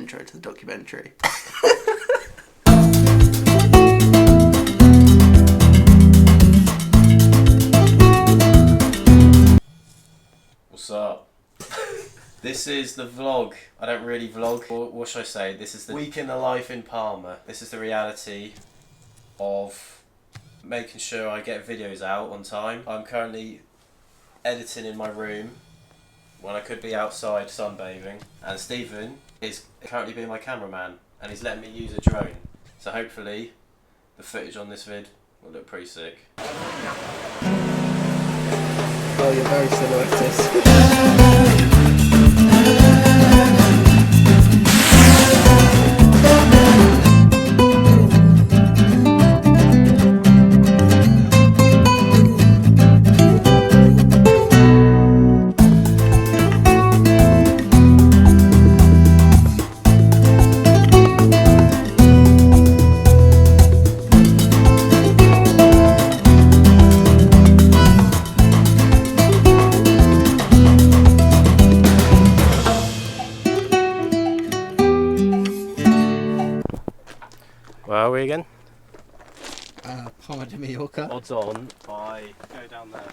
intro to the documentary. What's up? This is the vlog. I don't really vlog. What should I say? This is the week in the life in Palma. This is the reality of making sure I get videos out on time. I'm currently editing in my room when I could be outside sunbathing, and Stephen is currently being my cameraman and he's letting me use a drone. So hopefully the footage on this vid will look pretty sick. Oh, you're very silhouetted. Where are we again? Palma de Mallorca. Odds on, I go down there.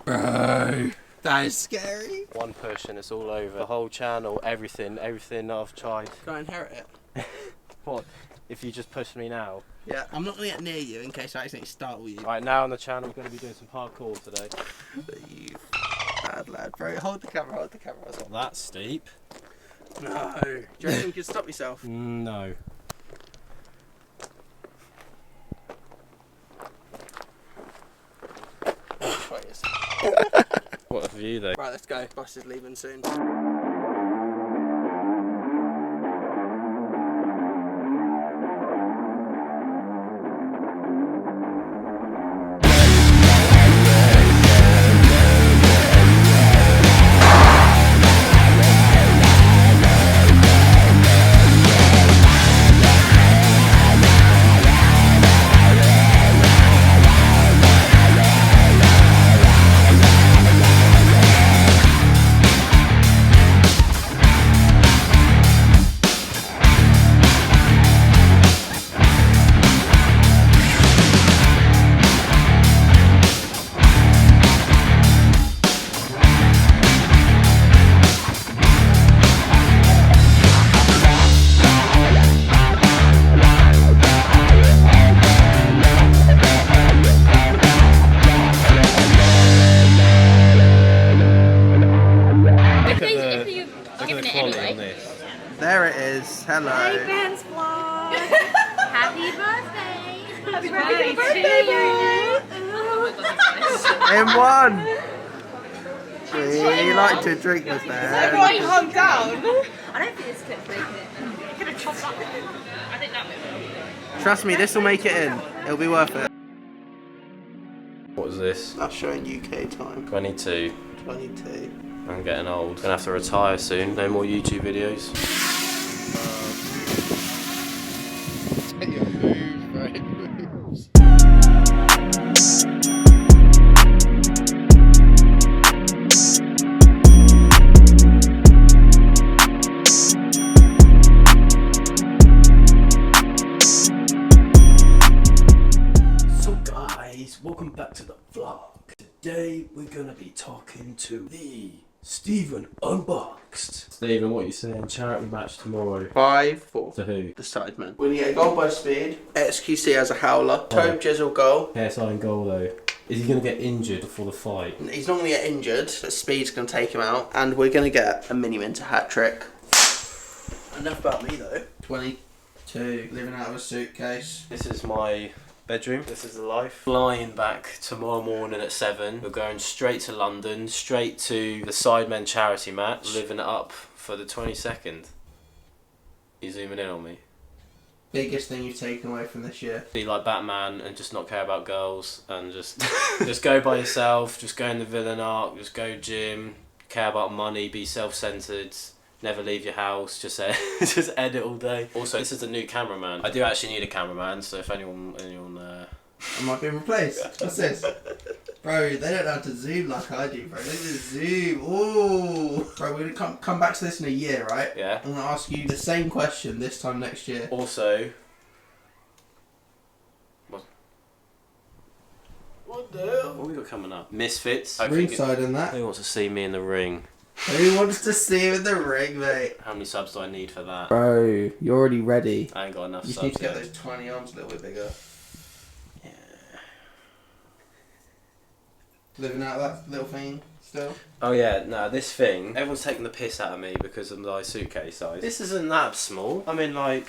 Bro, that is scary. One push and it's all over. The whole channel, everything I've tried. Can I inherit it? What? If you just push me now? Yeah, I'm not going to get near you in case I accidentally startle you. Right, now on the channel we're going to be doing some parkour today. You bad lad. Bro, hold the camera. It's not that steep. No. Do you reckon you can stop yourself? No. What a view though. Right, let's go. Bus is leaving soon. There it is. Hello. Hey, Ben's vlog. Happy birthday. Happy birthday, In one. Really like to drink with that. Everyone calm down. I don't think this clip's making it. I'm gonna chop that. I think that will. Trust me, this will make it in. It'll be worth it. What is this? That's showing UK time. 22. 22. I'm getting old. Gonna have to retire soon. No more YouTube videos. So guys, welcome back to the vlog. Today we're gonna be talking to the Stephen Unboxed. Stephen, what are you saying? Charity match tomorrow. 5-4. To who? The sidemen. We're going to get a goal by speed. XQC has a howler. Toe Jizzle goal. KSI in goal though. Is he going to get injured before the fight? He's not going to get injured, but speed's going to take him out. And we're going to get a mini minter hat trick. Enough about me though. 22. Living out of a suitcase. This is my bedroom. This is the life. Flying back tomorrow morning at 7. We're going straight to London, straight to the Sidemen charity match. Living it up for the 22nd. You zooming in on me? Biggest thing you've taken away from this year? Be like Batman and just not care about girls and just just go by yourself, just go in the villain arc, just go gym, care about money, be self-centered, never leave your house, just edit all day. Also, this is the new cameraman. I do actually need a cameraman, so if anyone Am I being replaced? What's this? Bro, they don't know how to zoom like I do, bro. They just zoom. Ooh. Bro, we're gonna come back to this in a year, right? Yeah. I'm gonna ask you the same question this time next year. Also, What the hell? what we got coming up? Misfits. Ringside and that. Who wants to see me in the ring? Who wants to see him in the ring, mate? How many subs do I need for that? Bro, you're already ready. I ain't got enough You just subs need to get yet. those 20 arms a little bit bigger. Yeah. Living out that little thing still. Oh yeah, no, this thing, everyone's taking the piss out of me because of my suitcase size. This isn't that small. I mean, like,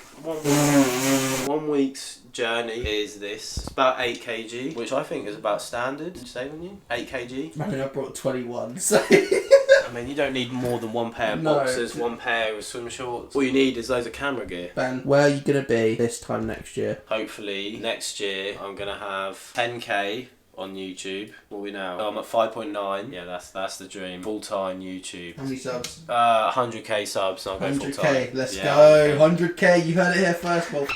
one week's journey is this. It's about 8 kg, which I think is about standard. Say, wouldn't you? 8 kg? I mean, I brought 21, so... I mean, you don't need more than one pair of No. boxers, one pair of swim shorts. All you need is loads of camera gear. Ben, where are you going to be this time next year? Hopefully, next year, I'm going to have 10k on YouTube. What are we now? Oh, I'm at 5.9. Yeah, that's the dream. Full-time YouTube. How many subs? 100k subs and I'll go full-time. 100k, let's Yeah, go. 100k, you heard it here first, well.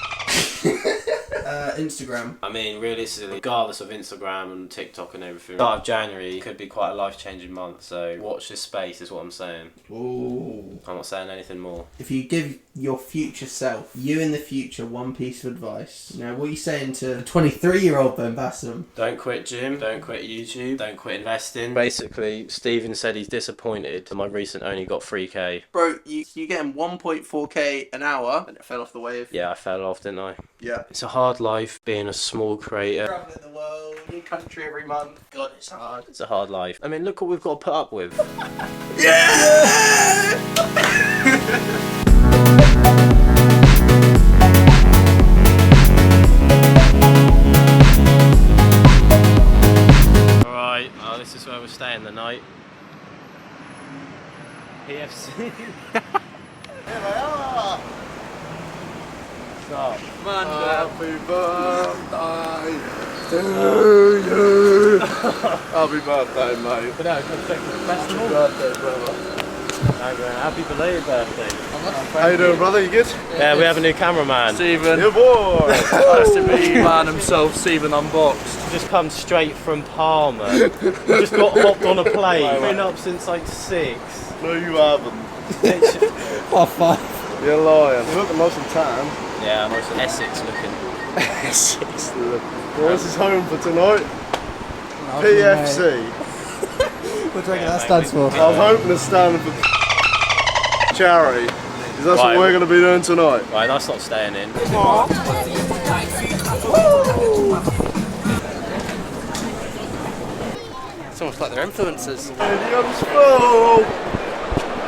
Instagram. I mean, realistically, regardless of Instagram and TikTok and everything, start of January could be quite a life-changing month, so watch this space is what I'm saying. Ooh. I'm not saying anything more. If you give your future self, you in the future, one piece of advice, you know, what are you saying to a 23-year-old Ben Bassham? Don't quit gym, don't quit YouTube, don't quit investing. Basically, Stephen said he's disappointed that my recent only got 3k. Bro, you getting 1.4k an hour, and it fell off the wave. Yeah, I fell off, didn't I? Yeah. It's a hard life being a small creator. Traveling the world, new country every month. God, it's hard. It's a hard life. I mean, look what we've got to put up with. Yeah! Alright, this is where we're staying the night. PFC. Here they are! Stop. Happy birthday to you! Happy birthday, mate. But no, come take the festival. Happy birthday, brother. Happy belated birthday. How you doing, brother? You good? Yeah, we have a new cameraman. Stephen, Yeah, boy! nice to meet you. Man himself, Stephen Unboxed. Just come straight from Palma. Just got hopped on a plane. Been up since like 6. No, you haven't. Oh, fuck. You're lying. You look nice and tan. Yeah, I'm also Essex looking. Well, this is home for tonight. PFC. What do you reckon that stands for? I'm hoping it's standing for charity. Because that's Right. what we're going to be doing tonight. Right, that's not staying in. It's almost like they're influencers. Stadium's full!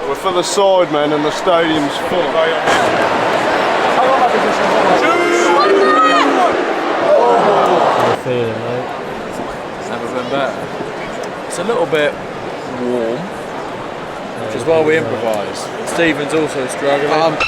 We're for the sidemen and the stadium's full. Feeling, mate. It's never been better. It's a little bit warm, which is why we improvise. Stephen's also struggling.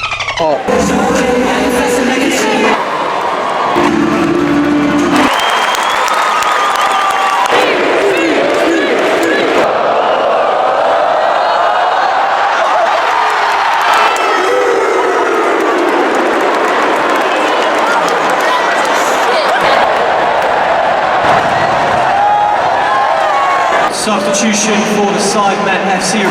Substitution for the Sidemen FC.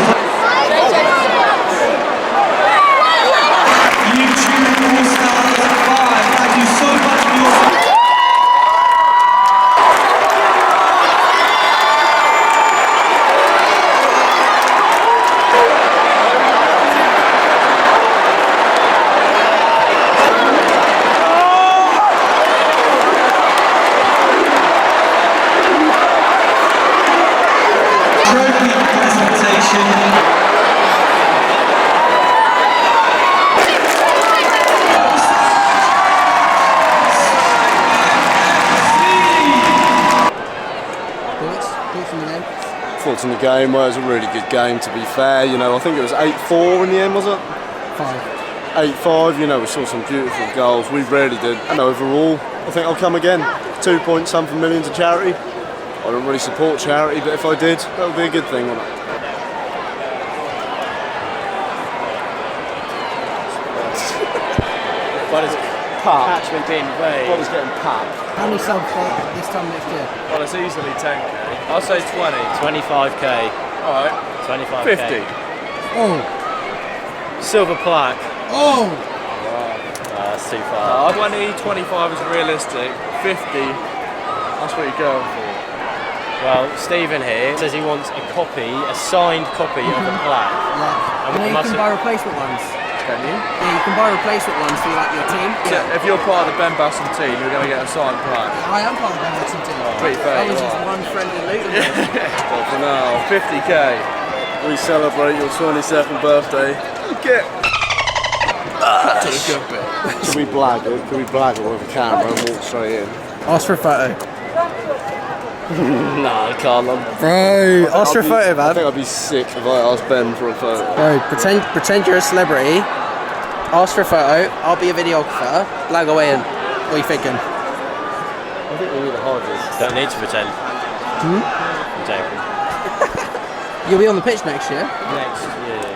YouTube All-Stars 5. Thank you so much for your support. Trophy presentation. Thoughts on the game? Well, it was a really good game, to be fair. You know, I think it was 8-4 in the end, was it? 8-5, you know, we saw some beautiful goals. We really did. And overall, I think I'll come again. 2-point-something million to charity. I don't really support charity, but if I did, that would be a good thing, wouldn't it? But it's catchment being vague. What is getting packed? How many subs this time next year? Well, it's easily 10k. I'll say 20. 25k. Alright. 25k. 50. Oh. Silver plaque. Oh. That's too far. 20, 25 is realistic. 50, that's what you're going for. Well, Stephen here says he wants a copy, a signed copy of the plaque. Yeah. And You must can buy replacement ones. Can you? Yeah, you can buy replacement ones for like your team. So if you're part of the Ben Bassham team, you're going to get a signed plaque. I am part of the Bassham team. Pretty fair. I was you just are. one friend in Luton. But for now, 50k. we celebrate your 22nd birthday. Get. Can we blag it? Can we blag it with a camera and walk straight in? Ask for a photo. Nah, I can't. Bro, ask for a photo, I think man. I'd be sick if I asked Ben for a photo. Bro, pretend you're a celebrity. Ask for a photo. I'll be a videographer. Blag away in. What are you thinking? I think we need to hide this. Don't need to pretend. I'm joking. You'll be on the pitch next year. Next year.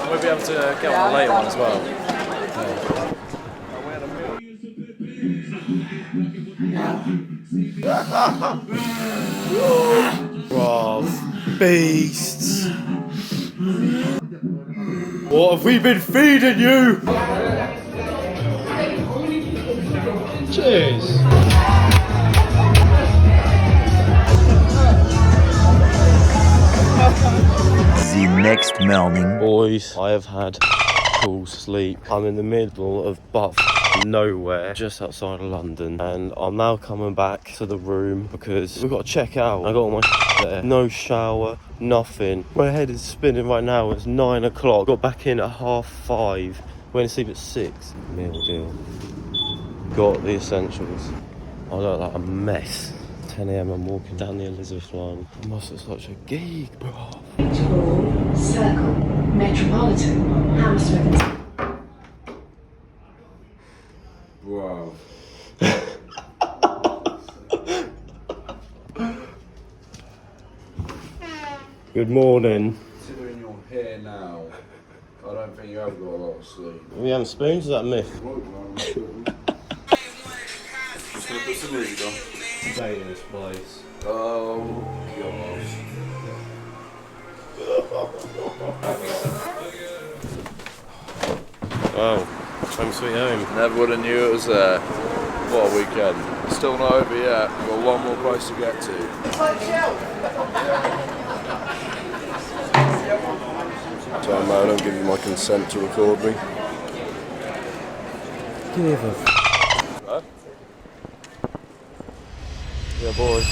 We'll be able to get on the later one as well. Beasts. What have we been feeding you? Cheers. The next morning. Boys, I have had cool sleep. I'm in the middle of nowhere, just outside of London, and I'm now coming back to the room because we've got to check out. I got all my there. No shower, nothing. My head is spinning right now. It's 9 o'clock. Got back in at 5:30. Went to sleep at 6. Meal deal. Got the essentials. I look like a mess. 10 AM I'm walking down the Elizabeth line. I must look such a geek, bro. Circle, Metropolitan, Hammersmith. Wow. Good morning. Considering you're here now, I don't think you have got a lot of sleep. Are we having spoons? Is that a myth? Just gonna put some music on. Stay in this place. Oh gosh. Wow. Home sweet home. Never would have knew it was there. What a weekend. Still not over yet. We've got one more place to get to. Sorry mate, I don't give you my consent to record me. Give a Huh? Yeah, boy.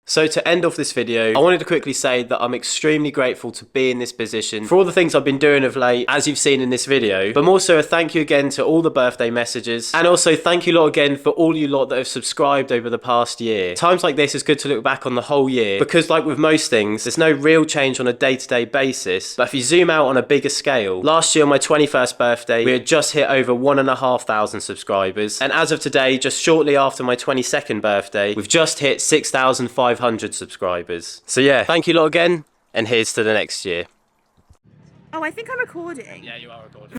So to end off this video, I wanted to quickly say that I'm extremely grateful to be in this position for all the things I've been doing of late, as you've seen in this video, but more so a thank you again to all the birthday messages, and also thank you lot again for all you lot that have subscribed over the past year. Times like this, it's good to look back on the whole year, because like with most things, there's no real change on a day-to-day basis, but if you zoom out on a bigger scale, last year on my 21st birthday, we had just hit over 1,500 subscribers, and as of today, just shortly after my 22nd birthday, we've just hit 6,500 subscribers. So yeah, thank you lot again, and here's to the next year. Oh, I think I'm recording. Yeah, you are recording.